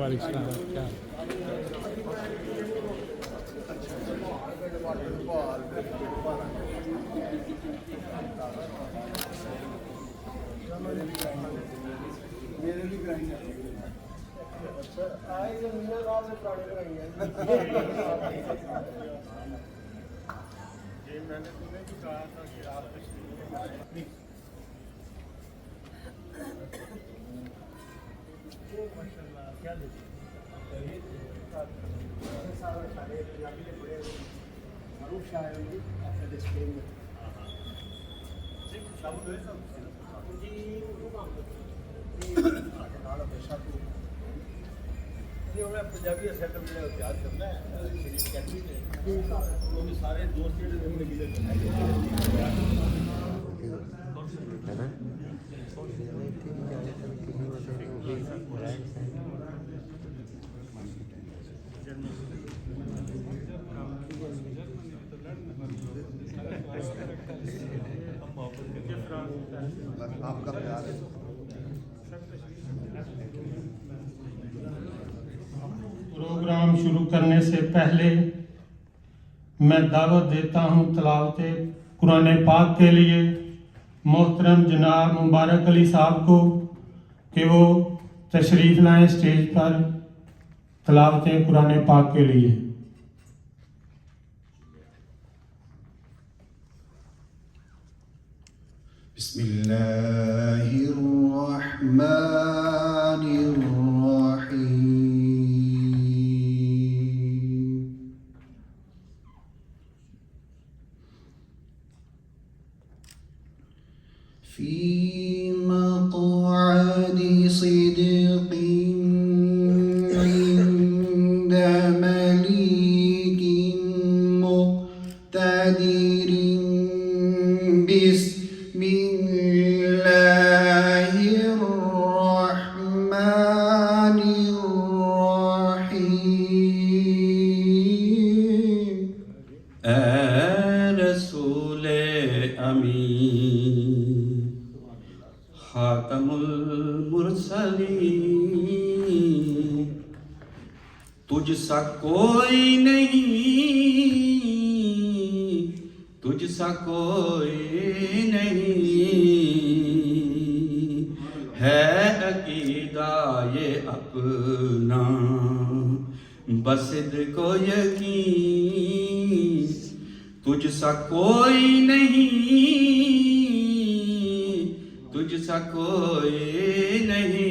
मेरे भी कराई अच्छा आए जो मीना साहब से पुराने कराई है जी मैंने तुम्हें भी कहा था कि आप माशाल्लाह क्या देखिए सारे पंजाबी के बड़े मारूफ शायर हैं अपने डिस्प्ले में जी उर्दू काम ਨਾਲ ਹਮੇਸ਼ਾ ਤੋਂ ਜੀ ਉਹ ਪੰਜਾਬੀ ਸੈਟਅਪ ਜਿਹੜਾ ਤਿਆਰ ਕਰਨਾ ਹੈ ਜਿਹੜੀ ਅਕੈਡਮੀ ਨੇ ਉਹ ਵੀ ਸਾਰੇ ਦੋਸਤ ਜਿਹੜੇ ਨੇ ਮਿਲ ਕੇ आपका प्यार है प्रोग्राम शुरू करने से पहले मैं दावत देता हूँ तलावत कुरान पाक के लिए मोहतरम जनाब मुबारक अली साहब को कि वो तशरीफ़ लाएँ स्टेज पर तलावत कुरान पाक के लिए। बिस्मिल्लाहिर्रहमानिर्रहीम फी मक़अद सिद्क़िन इंद मलीकिन मुक़तदिरिन तुझसा कोई नहीं, तुझसा कोई नहीं है अकीदा ये अपना बस को यकीन। तुझसा कोई नहीं, तुझसा कोई नहीं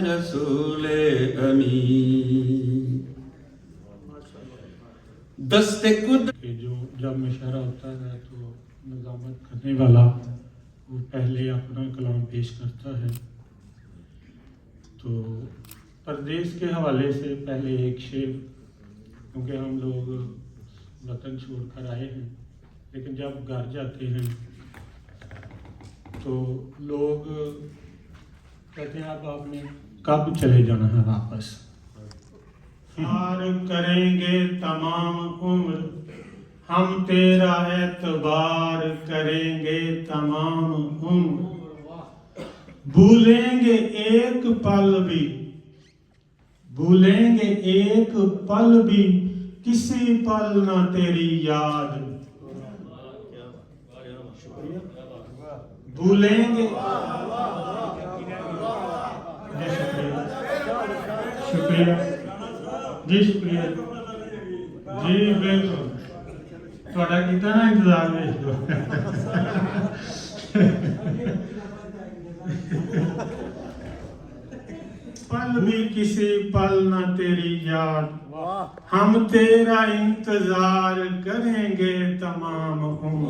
रसूले अमीन। दस्ते खुद जो जब मुशायरा होता है तो निज़ामत करने वाला वो पहले अपना कलाम पेश करता है। तो परदेश के हवाले से पहले एक शेर, क्योंकि हम लोग वतन छोड़कर आए हैं, लेकिन जब घर जाते हैं तो लोग कहते हैं अब आपने कब चले जाना है वापस। प्यार करेंगे तमाम उम्र हम तेरा एतबार करेंगे तमाम उम्र, भूलेंगे एक पल भी, भूलेंगे एक पल भी किसी पल ना तेरी याद। भूलेंगे शुक्रिया जी, शुक्रिया जी, बिल्कुल थोड़ा कितना ना इंतजार में पल भी किसी पल ना तेरी याद, हम तेरा इंतजार करेंगे तमाम उम्र।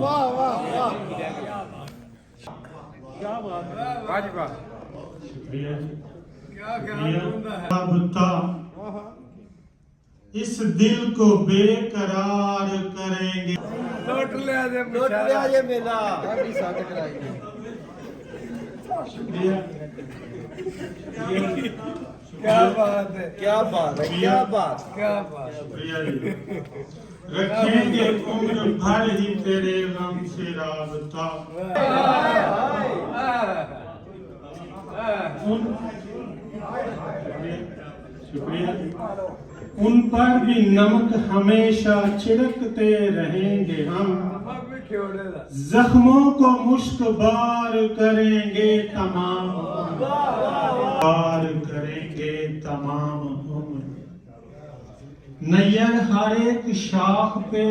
क्या बात है, वाह शुक्रिया जी। क्या क्या इस दिल को बेकरार करेंगे। लौट लिया ये मेला अभी साथ कराएंगे। शुक्रिया, क्या बात है, क्या बात है, क्या बात, क्या बात। शुक्रिया जी। रखेंगे उम्र भर ही तेरे गम से राबता। शुक्रिया। उन पर भी नमक हमेशा छिड़कते रहेंगे हम, जख्मों को मुश्क बार करेंगे तमाम, बार करेंगे तमाम उम्र। नैयर हर एक शाख पे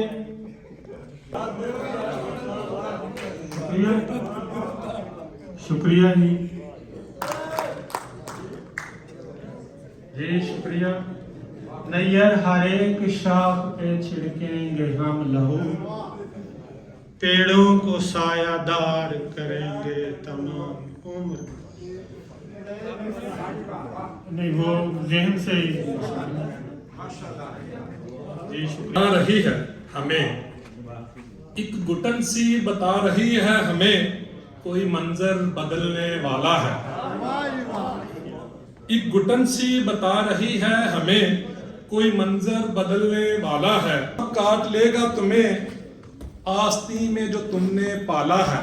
शुक्रिया जी, जी शुक्रिया। नैयर हर एक शाख पे छिड़केंगे हम लहू, पेड़ों को सायादार करेंगे तमाम उम्र। नहीं वो जहन से ही जी शुक्रिया। बता रही है हमें एक घुटन सी बता रही है हमें कोई मंजर बदलने वाला है। एक घुटन सी बता रही है हमें कोई मंजर बदलने वाला है। काट लेगा तुम्हें आस्तीन में जो तुमने पाला है।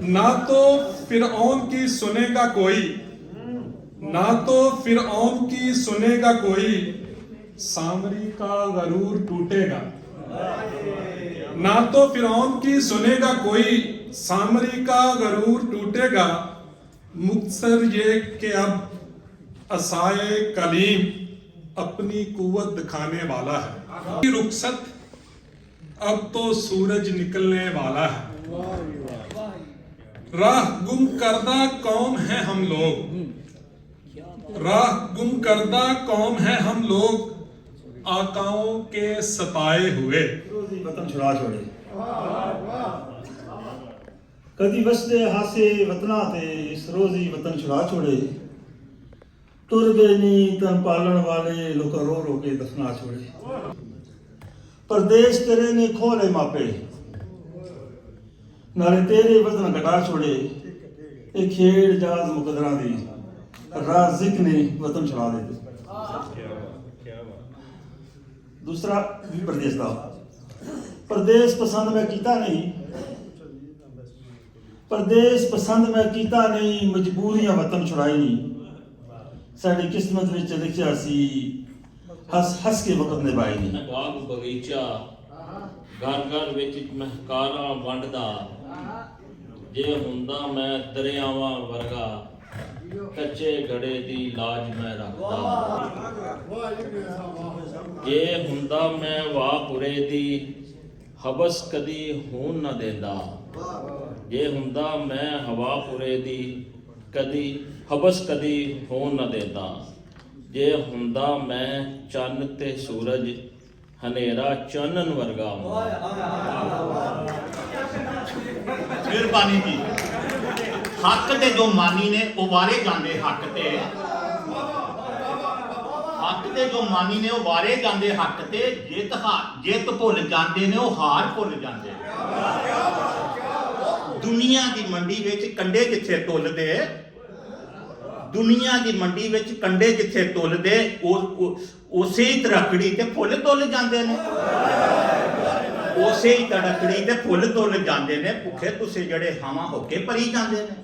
ना तो फिरऔन की सुनेगा कोई, ना तो फिरऔन की सुनेगा कोई, सामरी का गरूर टूटेगा। ना तो फिरऔन की सुनेगा कोई, सामरी का गरूर टूटेगा। मुक्तसर ये कि अब असाए कलीम अपनी कुव्वत दिखाने वाला है। रुखसत अब तो सूरज निकलने वाला है। राह गुम करदा कौम है हम लोग, राह गुम करदा कौम है हम लोग, आकाओं के सताए हुए। वतन छुड़ा छोड़े कदी वसदे हासे वतना ते इस रोज ही वतन छुड़ा छोड़े। टुर गए नी तन पालन वाले लोग रो रो के दफना छोड़े। परदेश तेरे ने खोले मापे, नाले तेरे वतन घटा छोड़े। एक खेड़ जाज मुकदरा दी राजिक ने वतन छुड़ा दे। दूसरा भी प्रदेश का प्रदेश पसंद मैं कीता नहीं, प्रदेश पसंद मैं कीता नहीं, मजबूरियां वतन छुड़ाई नहीं। साड़ी किस्मत विच लिखिया सी हस हस के वक्त निभाई नहीं। बाग बगीचा घर घर विच महकारा वंडदा, जे हुंदा मैं दरियावां वर्गा, कच्चे घड़े दी लाज मैं रखदा। जे हुंदा मैं वाहपुरे दी हबस कदी होन न देंदा। जे हुंदा मैं हवापुरे दी कदी हबस कदी होन न देंदा। जे हुंदा मैं चन्न ते सूरज हनेरा चानन वर्गा। ਮਿਹਰਬਾਨੀ ਜੀ। ਹੱਕ ਦੇ ਜੋ ਮਾਨੀ ਨੇ ਉਹ ਵਾਰੇ ਜਾਂਦੇ ਹੱਕ ਤੇ, ਹੱਕ ਦੇ ਜੋ ਮਾਨੀ ਨੇ ਉਹ ਵਾਰੇ ਜਾਂਦੇ ਹੱਕ ਤੇ। ਜਿੱਤ ਭੁੱਲ ਜਾਂਦੇ ਨੇ ਉਹ ਹਾਰ ਭੁੱਲ ਜਾਂਦੇ। ਦੁਨੀਆ ਦੀ ਮੰਡੀ ਵਿੱਚ ਕੰਡੇ ਜਿੱਥੇ ਤੁੱਲਦੇ, ਦੁਨੀਆ ਦੀ ਮੰਡੀ ਵਿੱਚ ਕੰਡੇ ਜਿੱਥੇ ਤੁੱਲਦੇ, ਉਸੇ ਹੀ ਤਰਕੜੀ ਤੇ ਫੁੱਲ ਤੁੱਲ ਜਾਂਦੇ ਨੇ। ਉਸੇ ਹੀ ਤੜਕੜੀ ਤੇ ਫੁੱਲ ਤੁੱਲ ਜਾਂਦੇ ਨੇ। ਭੁੱਖੇ ਤੁਸੀਂ ਜਿਹੜੇ ਹਾਵਾਂ ਹੋ ਕੇ ਭਰੀ ਜਾਂਦੇ ਨੇ।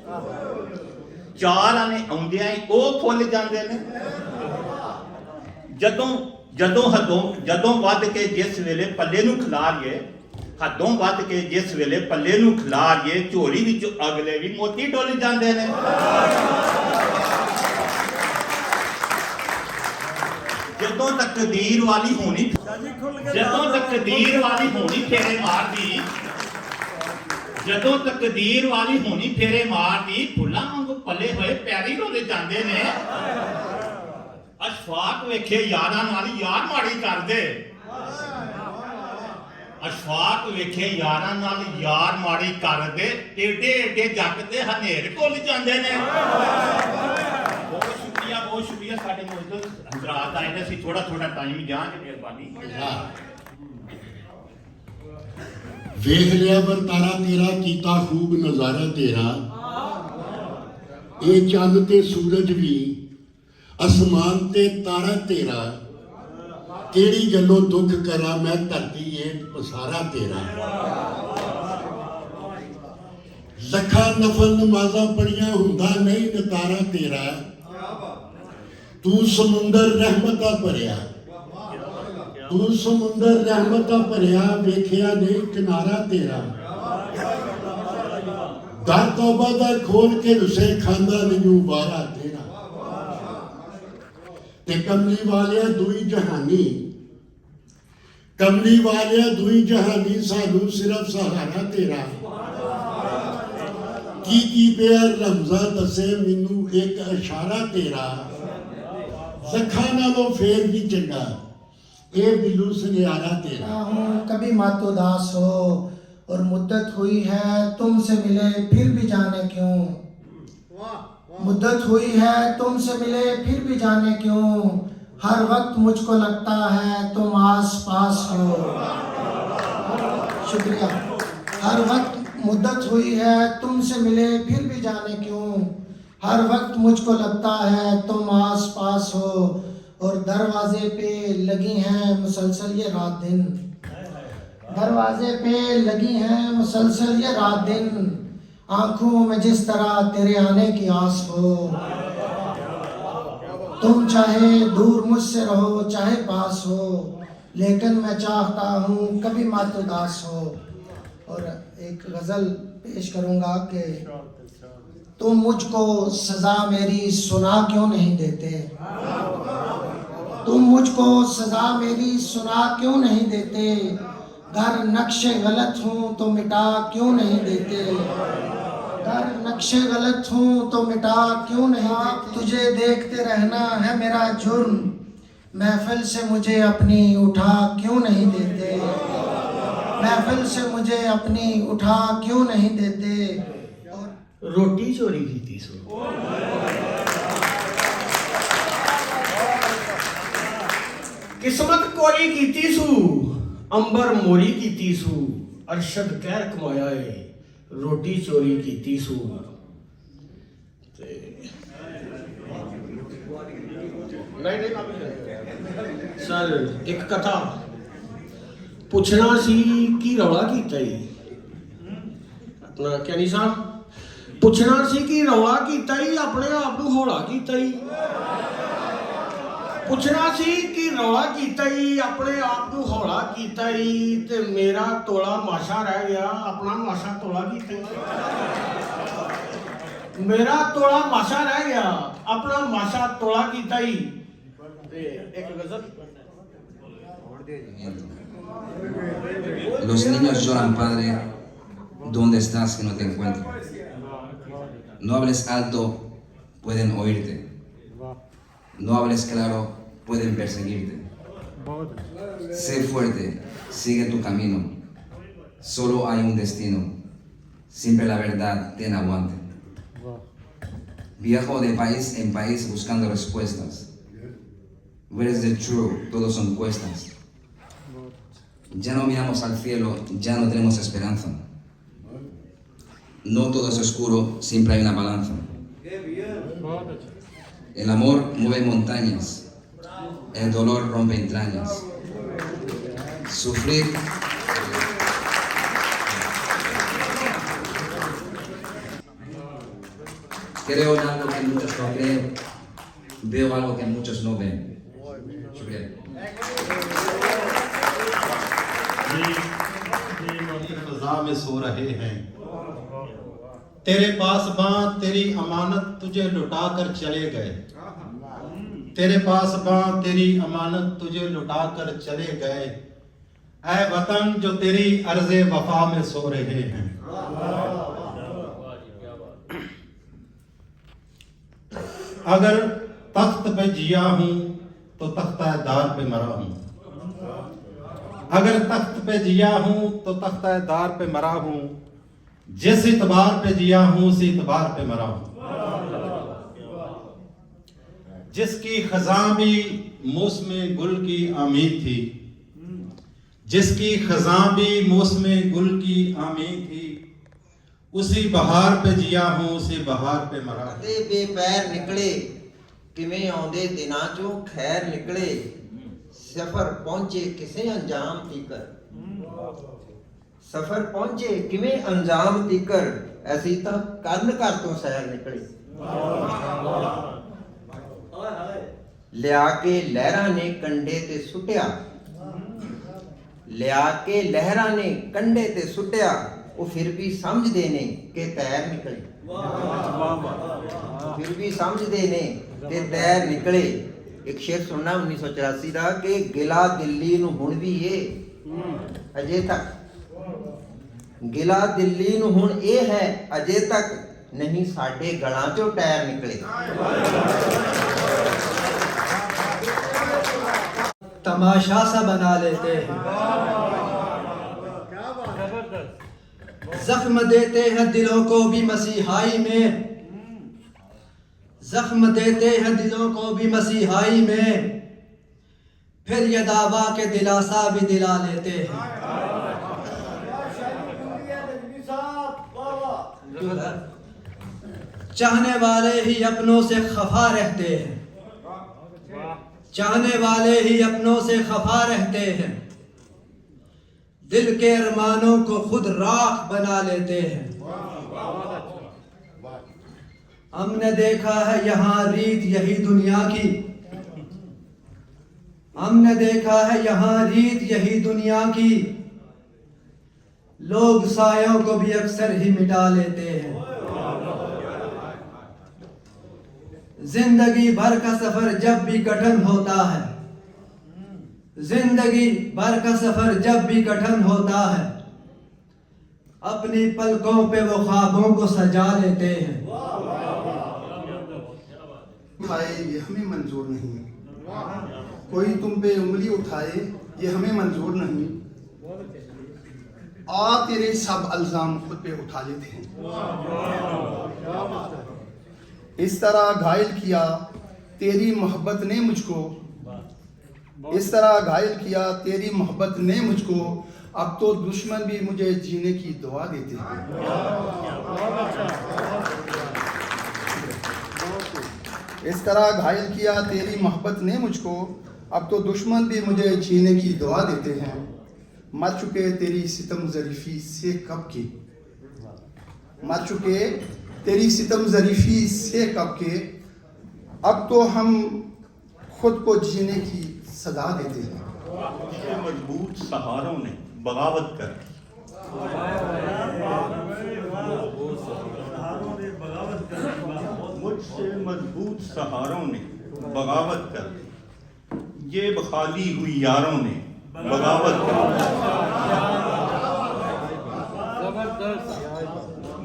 ਚਾਰ ਆਨੇ ਆਉਂਦਿਆਂ ਹੀ ਉਹ ਫੁੱਲ ਜਾਂਦੇ ਨੇ। ਜਦੋਂ ਵੱਧ ਕੇ ਜਿਸ ਵੇਲੇ ਪੱਲੇ ਨੂੰ ਖਿਲਾਰੀਏ, ਹੱਦੋਂ ਵੱਧ ਕੇ ਜਿਸ ਵੇਲੇ ਪੱਲੇ ਨੂੰ ਖਿਲਾਰੀਏ, ਝੋਲੀ ਵਿੱਚ ਅਗਲੇ ਵੀ ਮੋਤੀ ਡੁੱਲ ਜਾਂਦੇ ਨੇ। ਜਦੋਂ ਤਕਦੀਰ ਵਾਲੀ ਹੋਣੀ, ਜਦੋਂ ਤਕਦੀਰ ਵਾਲੀ ਹੋਣੀ ਫੇਰੇ ਮਾਰਦੀ, ਜਦੋਂ ਤਕਦੀਰ ਵਾਲੀ ਹੋਣੀ ਫੇਰੇ ਮਾਰਦੀ, ਫੁੱਲਾਂ ਵਾਂਗੂ ਪੱਲੇ ਹੋਏ ਪੈਰੀ ਰੋਲੇ ਜਾਂਦੇ ਨੇ। ਅਸ਼ਫਾਕ ਵੇਖੇ ਯਾਰਾਂ ਨਾਲ ਯਾਰ ਮਾੜੀ ਕਰਦੇ, ਅਸ਼ਫਾਕ ਵੇਖੇ ਯਾਰਾਂ ਨਾਲ ਯਾਰ ਮਾੜੀ ਕਰਦੇ। ਏਡੇ ਏਡੇ ਜੱਗ ਤੇ ਹਨੇਰ ਭੁੱਲ ਜਾਂਦੇ ਨੇ। ਬਹੁਤ ਸ਼ੁਕਰੀਆ ਸਾਡੇ ਮੌਜੂਦ ਹਜ਼ਰਾਤ ਆਏ ਨੇ। ਅਸੀਂ ਥੋੜਾ ਟਾਈਮ ਜਾਣਗੇ। ਮਿਹਰਬਾਨੀ। ਵੇਖ ਲਿਆ ਵਰਤਾਰਾ ਤੇਰਾ, ਕੀਤਾ ਖੂਬ ਨਜ਼ਾਰਾ ਤੇਰਾ। ਇਹ ਚੰਨ ਤੇ ਸੂਰਜ ਵੀ, ਅਸਮਾਨ ਤੇ ਤਾਰਾ ਤੇਰਾ। ਕਿਹੜੀ ਗੱਲੋਂ ਦੁੱਖ ਕਰਾਂ ਮੈਂ, ਧਰਤੀ ਏ ਪਸਾਰਾ ਤੇਰਾ। ਲੱਖਾਂ ਨਫਲ ਨਮਾਜ਼ਾਂ ਪੜੀਆਂ ਹੁੰਦਾ ਨਹੀਂ ਨਤਾਰਾ ਤੇਰਾ ਤੂੰ ਸਮੁੰਦਰ ਰਹਿਮਤਾਂ ਭਰਿਆ ਤੂੰ ਸਮੁੰਦਰ ਰਹਿਮਤਾਂ ਭਰਿਆ ਵੇਖਿਆ ਨਹੀਂ ਕਿਨਾਰਾ ਤੇਰਾ ਦਰ ਤੌਬਾ ਦਾ ਖੋਲ ਕੇ ਰੁਸੇ ਖਾਂਦਾ ਨਹੀਂ ਵਾਰਾ ਤੇਰਾ ਤੇ ਕਮਲੀ ਵਾਲਿਆ ਦੁਈ ਜਹਾਨੀ ਕਮਲੀ ਵਾਲਿਆ ਦੁਈ ਜਹਾਨੀ ਸਾਨੂੰ ਸਿਰਫ ਸਹਾਰਾ ਤੇਰਾ ਕੀ ਪਿਆ ਰਮਜ਼ਾ ਦੱਸੇ ਮੈਨੂੰ ਇੱਕ ਇਸ਼ਾਰਾ ਤੇਰਾ ਲੱਖਾਂ ਨਾਲੋਂ ਫੇਰ ਵੀ ਚੰਗਾ ये बिल्लू सुनियारा तेरा हूँ कभी मत उदास हो और मुद्दत हुई है तुमसे मिले फिर भी जाने क्यों मुद्दत हुई है तुमसे मिले फिर भी जाने क्यों हर वक्त मुझको लगता है तुम आस पास हो शुक्रिया हर वक्त मुद्दत हुई है तुमसे मिले फिर भी जाने क्यों हर वक्त मुझको लगता है तुम आस पास हो और दरवाजे पे लगी हैं मुसलसल ये रात दिन दरवाजे पे लगी हैं मुसलसल ये रात दिन आंखों में जिस तरह तेरे आने की आस हो तुम चाहे दूर मुझसे रहो चाहे पास हो लेकिन मैं चाहता हूँ कभी मत उदास हो और एक गज़ल पेश करूँगा कि तुम मुझको सज़ा मेरी सुना क्यों नहीं देते तुम मुझको सजा मेरी सुना क्यों नहीं देते घर नक्शे गलत हूँ तो मिटा क्यों नहीं देते घर नक्शे गलत हूँ तो मिटा क्यों नहीं देते तुझे देखते रहना है मेरा जुर्म महफिल से मुझे अपनी उठा क्यों नहीं देते महफिल से मुझे अपनी उठा क्यों नहीं देते और रोटी चोरी की थी सो किस्मत कोरी कीती सू अंबर मोरी कीती सू अरशद कहर कमाया है रोटी चोरी कीती सू नहीं सर एक कथा पुछना सी की रौला कीता ही अपना क्या नहीं साहब पुछना सी की रौला कीता ही अपने आप को हौला कीता ही पुछना सी कि रौला कीता ही अपने आप को हौला कीता ही ते मेरा तोला माशा रह गया अपना माशा तोला कीता ही मेरा तोला माशा रह गया अपना माशा तोला कीता ही ते एक गजल Los niños lloran, padre, ¿dónde estás que no te encuentro? No hables alto, pueden oírte. No hables claro, pueden perseguirte. Sé fuerte, sigue tu camino. Solo hay un destino. Siempre la verdad tiene aguante. Viajo de país en país buscando respuestas. Where is the truth? Todos son cuestas. Ya no miramos al cielo, ya no tenemos esperanza. No todo es oscuro, siempre hay una balanza. El amor mueve montañas, el dolor rompe entrañas. Sufrir creo en algo que muchos no creen, veo algo que muchos no ven. Shukriya. फ़ज़ा में सो रहे हैं तेरे पास बां तेरी अमानत तुझे लुटा कर चले गए तेरे पास बां तेरी अमानत तुझे लुटा कर चले गए ऐ वतन जो तेरी अर्ज़े वफा में सो रहे हैं अगर तख्त पे जिया हूँ तो तख्ता दार पे मरा हूँ अगर तख्त पे जिया हूँ तो तख्ता दार पे मरा हूँ जिस इतबार पे जिया हूँ उसी इतबार पे मरा हूँ जिसकी खज़ां भी मौसम गुल की आमीर थी जिसकी खज़ां भी मौसम गुल की आमीर थी उसी बहार पे जिया हूँ उसी बहार पे मरा हूँ बेपैर निकले किवें आउंदे दिनां चों खैर निकले सफर पहुंचे किसे अंजाम तीकर सफर पहुंचे किवें अंजाम तीकर ਅਸੀਂ ਤਾਂ ਕੰਨ ਘਰ ਤੋਂ ਸੈਰ ਨਿਕਲੇ ਲਿਆ ਕੇ ਲਹਿਰਾਂ ਨੇ ਕੰਡੇ ਤੇ ਸੁੱਟਿਆ ਲਿਆ ਕੇ ਲਹਿਰਾਂ ਨੇ ਕੰਡੇ ਤੇ ਸੁੱਟਿਆ ਉਹ ਫਿਰ ਵੀ ਸਮਝਦੇ ਨੇ ਕਿ ਤੈਰ ਨਿਕਲੇ ਫਿਰ ਵੀ ਸਮਝਦੇ ਨੇ ਕਿ ਤੈਰ ਨਿਕਲੇ। ਇੱਕ ਸ਼ੇਰ ਸੁਣਨਾ 1984 ਦਾ ਕਿ ਗਿਲਾ ਦਿੱਲੀ ਨੂੰ ਹੁਣ ਵੀ ਇਹ ਅਜੇ ਤੱਕ ਗਿਲਾ ਦਿੱਲੀ ਨੂੰ ਹੁਣ ਇਹ ਹੈ ਅਜੇ ਤੱਕ नहीं साढ़े गला चो टायर निकले। तमाशा सा बना लेते हैं, जख्म देते हैं दिलों को भी मसीहाई में, जख्म देते हैं दिलों को भी मसीहाई में, फिर ये दावा के दिलासा भी दिला लेते हैं। चाहने वाले ही अपनों से खफा रहते हैं, चाहने वाले ही अपनों से खफा रहते हैं, दिल के अरमानों को खुद राख बना लेते हैं। हमने देखा है यहाँ रीत यही दुनिया की, हमने देखा है यहाँ रीत यही दुनिया की, लोग सायों को भी अक्सर ही मिटा लेते हैं। जिंदगी भर का सफर जब भी कठिन होता है, जिंदगी भर का सफर जब भी कठिन होता है, अपनी पलकों पे वो ख्वाबों को सजा लेते हैं। ये हमें मंजूर नहीं, कोई तुम पे उंगली उठाए ये हमें मंजूर नहीं, आ तेरे सब अल्जाम खुद पे उठा लेते हैं। इस तरह घायल किया तेरी मोहब्बत ने मुझको, इस तरह घायल किया तेरी मोहब्बत ने मुझको, अब तो दुश्मन भी मुझे जीने की दुआ देते हैं। इस तरह घायल किया तेरी मोहब्बत ने मुझको, अब तो दुश्मन भी मुझे जीने की दुआ देते हैं। मर चुके तेरी सितम ज़रीफ़ी से कब के, मर चुके तेरी सितम ज़रीफ़ी से कब के, अब तो हम खुद को जीने की सदा देते हैं। मजबूत सहारों ने बगावत कर, मुझसे मजबूत सहारों ने बगावत कर, जेब खाली हुई यारों ने बगावत कर,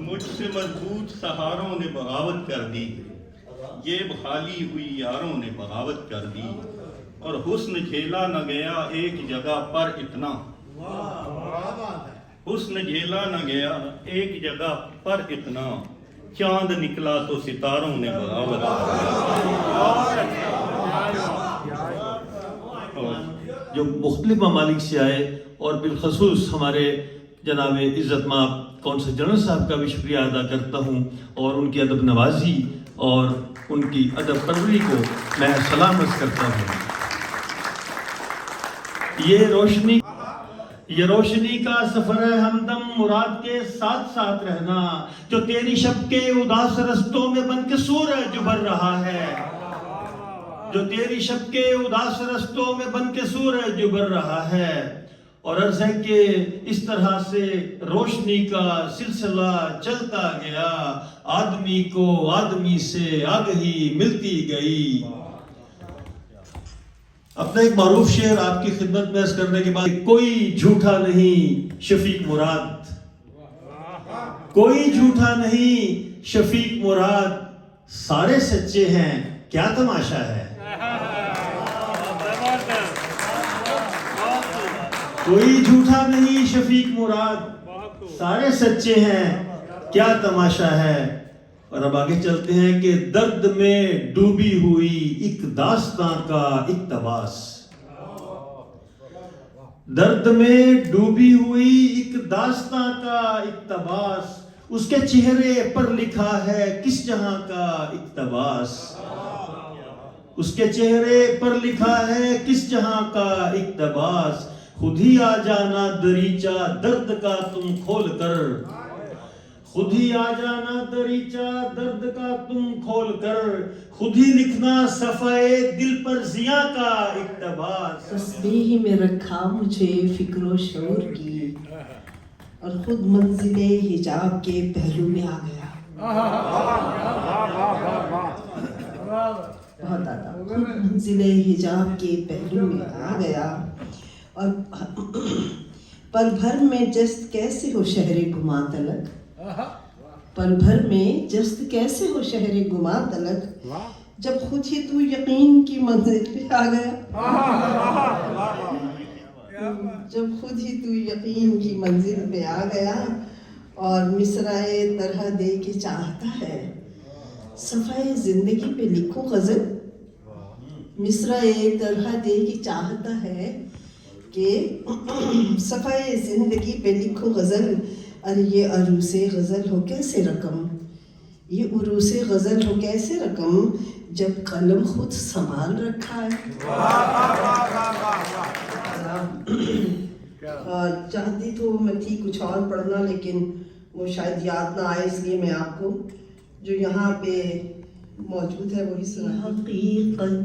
मुझसे मजबूत सहारों ने बगावत कर दी, जेब खाली हुई यारों ने बगावत कर दी, और हुस्न झेला न गया एक जगह पर इतना, हुस्न झेला न गया एक जगह पर इतना, चांद निकला तो सितारों ने बगावत जो मुख्तलिफ ममालिक से आए और बिलखसूस हमारे जनाब इज़्ज़त माब कौंसल जनरल साहब का भी शुक्रिया अदा करता हूँ, और उनकी अदब नवाजी और उनकी अदब परवरी को मैं सलाम अर्ज़ करता हूँ। ये रोशनी का सफर है हमदम मुराद के साथ साथ रहना, जो तेरी शब के उदास रस्तों में बन के सूरज उभर रहा है, जो तेरी शब के उदास रस्तों में बन के सूरज उभर रहा है। और अर्ज़ है कि इस तरह से रोशनी का सिलसिला चलता गया, आदमी को आदमी से आगही मिलती गई। अपना एक मारूफ शेर आपकी खिदमत में अर्ज़ करने के बाद, कोई झूठा नहीं शफीक मुराद, कोई झूठा नहीं शफीक मुराद, सारे सच्चे हैं क्या तमाशा है। कोई झूठा नहीं शफीक मुराद, सारे सच्चे हैं क्या तमाशा है। और अब आगे चलते हैं कि दर्द में डूबी हुई एक दास्तां का इक्तबास, दर्द में डूबी हुई एक दास्तां का इक्तबास, उसके चेहरे पर लिखा है किस जहां का इक्तबास, उसके चेहरे पर लिखा है किस जहां का इक्तबास, खुद ही आ जाना दरीचा दर्द का तुम खोल कर, खुद ही आ जाना दरीचा दर्द का तुम खोल कर, खुद ही लिखना सफाए दिल पर जिया का इक्तबास। तस्बीह में रखा मुझे फिक्रो शऊर की, और खुद मंजिले हिजाब के पहलू में आ गया। बहुत आदा, खुद मंजिले हिजाब के पहलू में आ गया। और पल भर में जस्त कैसे हो शहरे गुमा तलक, पल भर में जस्त कैसे हो शहरे गुमा तलक, जब खुद ही तू यकीन की मंजिल पे आ गया। जब खुद ही तू यकीन की मंजिल पे आ गया, और मिसराए तरह दे के चाहता है, सफ़ाए जिंदगी पे लिखो गजल। मिसराए तरह दे के चाहता है कि सफ़ाए जिंदगी पे लिखो गजल। अरे ये अरूसे गजल हो कैसे रकम, ये उरूसे गजल हो कैसे रकम, जब कलम खुद संभाल रखा है। चाहती तो मैं थी कुछ और पढ़ना, लेकिन वो शायद याद ना आए, इसलिए मैं आपको जो यहाँ पे मौजूद है वही सुना। हकीकत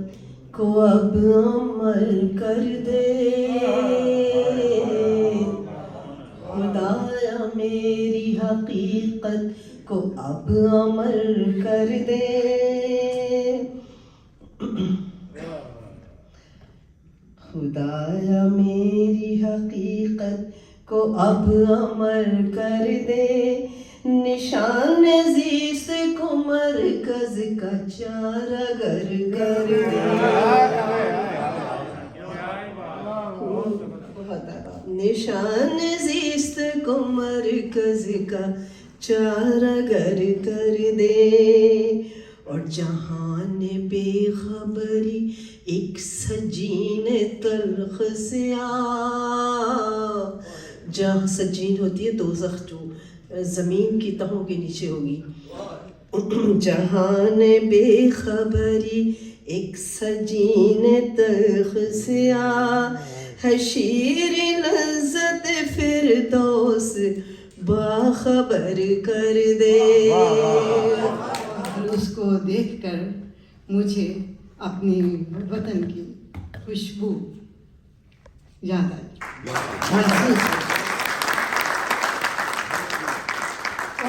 को अब अमल कर दे खुदाया, मेरी हकीकत को अब अमल कर दे। खुदाया मेरी हकीकत को अब अमल कर दे, निशान ज़ीस को मरकज का चारागर कर दे। निशान ज़ीस को मरकज का चारागर कर दे, और जहान बेखबरी एक सजीन तल्ख से आ। जहाँ सजीन होती है दोज़ख, जो ज़मीन की तहों के नीचे होगी। जहान बेखबरी एक सजीन तल्ख से आ, है शीर लज़्ज़त फिरदौस बाखबर कर दे। उसको देखकर मुझे अपनी वतन की खुशबू याद आई।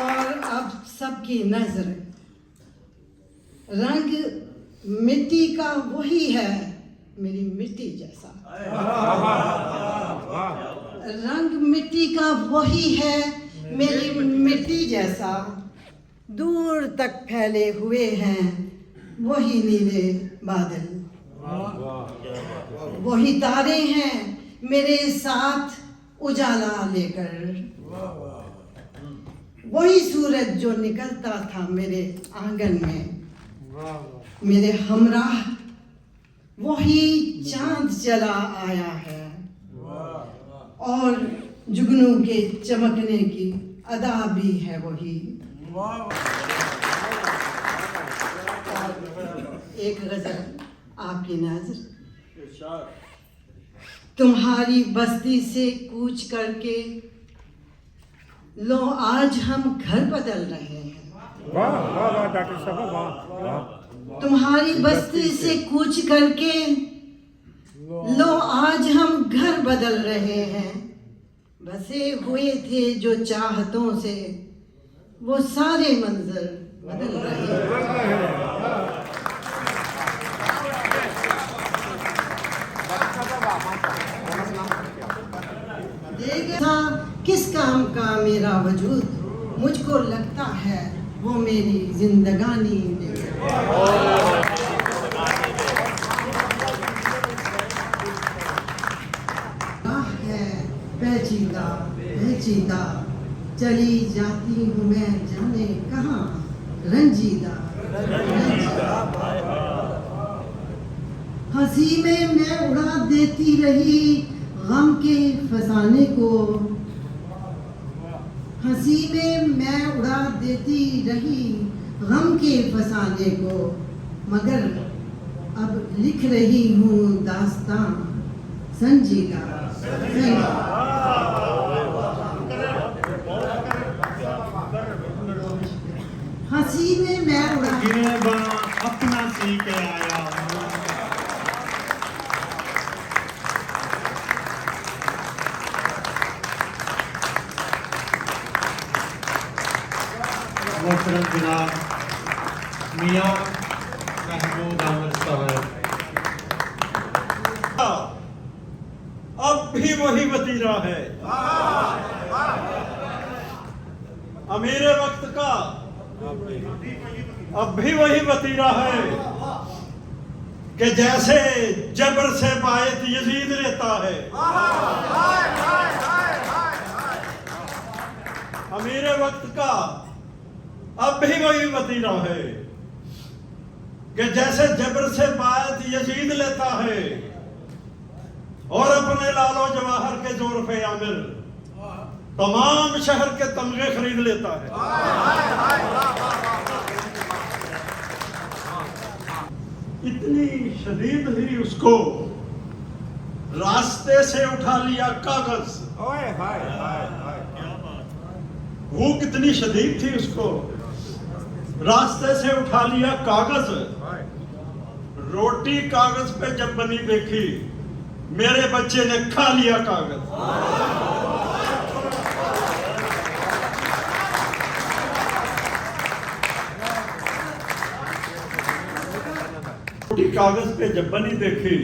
और अब सबकी नजर रंग मिट्टी का वही है, मेरी मिट्टी जैसा। रंग मिट्टी का वही है, मेरी मिट्टी जैसा। दूर तक फैले हुए हैं वही नीले बादल, वही तारे हैं मेरे साथ उजाला लेकर। वही सूरज जो निकलता था मेरे आंगन में, मेरे हमराह वही चांद चला आया है, और जुगनू के चमकने की अदा भी है वही। एक गजल आपकी नजर। तुम्हारी बस्ती से कूच करके लो आज हम घर बदल रहे हैं। तुम्हारी बस्ती से कूच करके लो आज हम घर बदल रहे हैं। बसे हुए थे जो चाहतों से वो सारे मंजर बदल रहे हैं। देखा किस काम का मेरा वजूद, मुझको लगता है वो मेरी जिंदगानी है। पेचीदा पेचीदा चली जाती हूँ मैं जाने कहाँ, रंजीदा हंसी में मैं उड़ा देती रही गम के फसाने को। हंसी में मैं उड़ा देती रही गम के फसाने को, मगर अब लिख रही हूँ दास्तां संजीदा। फांसी में मैं उड़ा गिरेबा अपना सी के आया मोहतरम जनाब मियां महमूद अहमद साहब, अब भी वही वतीरा है अमीर वक्त का, अब भी वही वतीरा है कि जैसे जबर से बायत यजीद लेता है। अमीर वक्त का अब भी वही वतीरा है कि जैसे जबर से बायत यजीद लेता है और अपने लालो जवाहर के जोर पे आमिर तमाम शहर के तमगे खरीद लेता है। इतनी शदीद ही उसको रास्ते से उठा लिया कागज। वो कितनी शदीद थी, उसको रास्ते से उठा लिया कागज। रोटी कागज पे जब बनी देखी, मेरे बच्चे ने खा लिया कागज। रोटी कागज पे जब बनी देखी,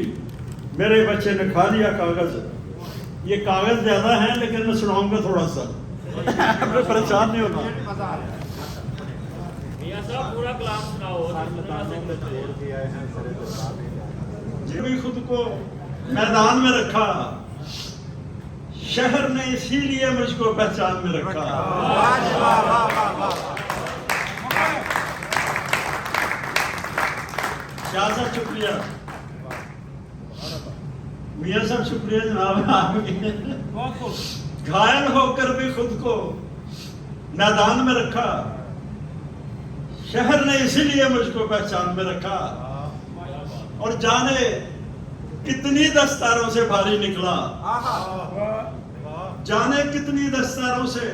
मेरे बच्चे ने खा लिया कागज। ये कागज ज्यादा है लेकिन मैं सुनाऊंगा थोड़ा सा, परेशान नहीं होना। पूरा क्लास सुनाओ। भी खुद को मैदान में रखा, शहर ने इसीलिए मुझको पहचान में रखा। क्या साहब शुक्रिया, मियां साहब शुक्रिया जनाब आपके। घायल होकर भी खुद को मैदान में रखा, शहर ने इसीलिए मुझको पहचान में रखा। और जाने कितनी दस्तारों से भारी निकला, जाने कितनी दस्तारों से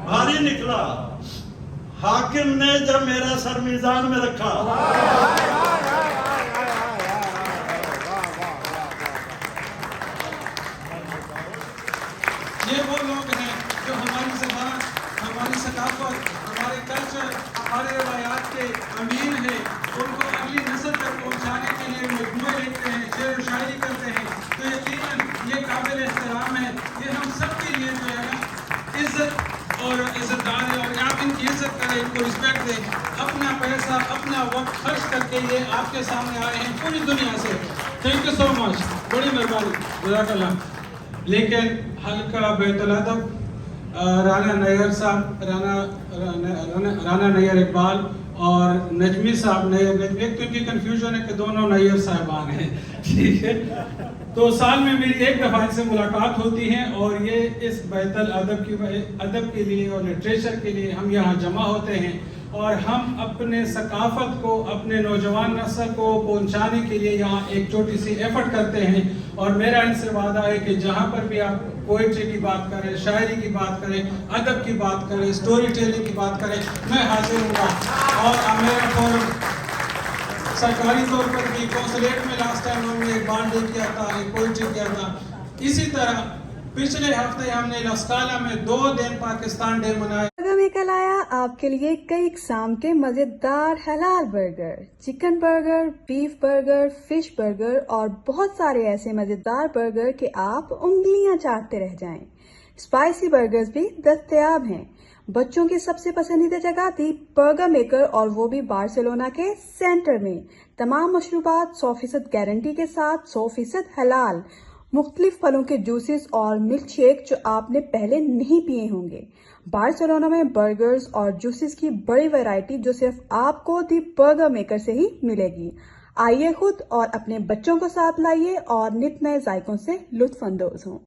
भारी निकला, हाकिम ने जब मेरा सर मीजान में रखा। ये वो लोग हैं जो हमारी ज़बान, हमारी सकाफत, हमारे कल्चर, हमारे रवायात के अमीर हैं। उनको अगली नस्ल तक पहुँचाने के लिए मजमूए लिखते हैं, शेर व शायरी करते हैं। तो यकीनन ये काबिल एहतराम है। ये हम सब के लिए जो है ना इज्जत और इज्जतदार है, और आप इनकी इज्जत करें, इनको रिस्पेक्ट दें। अपना पैसा, अपना वक्त खर्च करके ये आपके सामने आए हैं पूरी दुनिया से। थैंक यू सो मच, बड़ी मेहरबानी, जज़ाकल्लाह। लेकिन हल्का बेतलअदब राना नैयर साहब, राना नैयर इकबाल और नजमी साहब नैयर, एक तो इनकी कंफ्यूजन है कि दोनों नैयर साहबान हैं, ठीक है। तो साल में मेरी एक दफ़ा इनसे मुलाकात होती है और ये इस बेहतर अदब के लिए और लिटरेचर के लिए हम यहाँ जमा होते हैं और हम अपने सकाफत को, अपने नौजवान नस्ल को पहुँचाने के लिए यहाँ एक छोटी सी एफर्ट करते हैं। और मेरा इनसे वादा है कि जहाँ पर भी आप पोइट्री की बात करें, शायरी की बात करें, अदब की बात करें, स्टोरी टेलिंग की बात करें, मैं हाजिर हूँगा। और मेरा फोरम सरकारी तौर पर भी कौंसलेट में लास्ट टाइम हमने एक बार डे किया था, एक पोइट्री किया था। इसी तरह पिछले हफ्ते हमने लस्काला में 2 दिन पाकिस्तान डे मनाया। में कल आया आपके लिए कई इकसाम के मजेदार हलाल burger, chicken burger, beef burger, fish burger और बहुत सारे ऐसे मजेदार बर्गर कि आप उंगलियां चाटते रह जाएं। स्पाइसी बर्गर्स भी दस्तयाब हैं। बच्चों की सबसे पसंदीदा जगह थी बर्गर मेकर, और वो भी बार्सिलोना के सेंटर में। तमाम मशरूबात 100% गारंटी के साथ, 100% हलाल, मुख्तलिफ फलों के जूसेस और मिल्क शेक जो आपने पहले नहीं पिए होंगे। बार्सिलोना में बर्गर्स और जूसेस की बड़ी वैरायटी जो सिर्फ आपको दी बर्गर मेकर से ही मिलेगी। आइए खुद और अपने बच्चों को साथ लाइए और नित नए जायकों से लुत्फ अंदोज हों।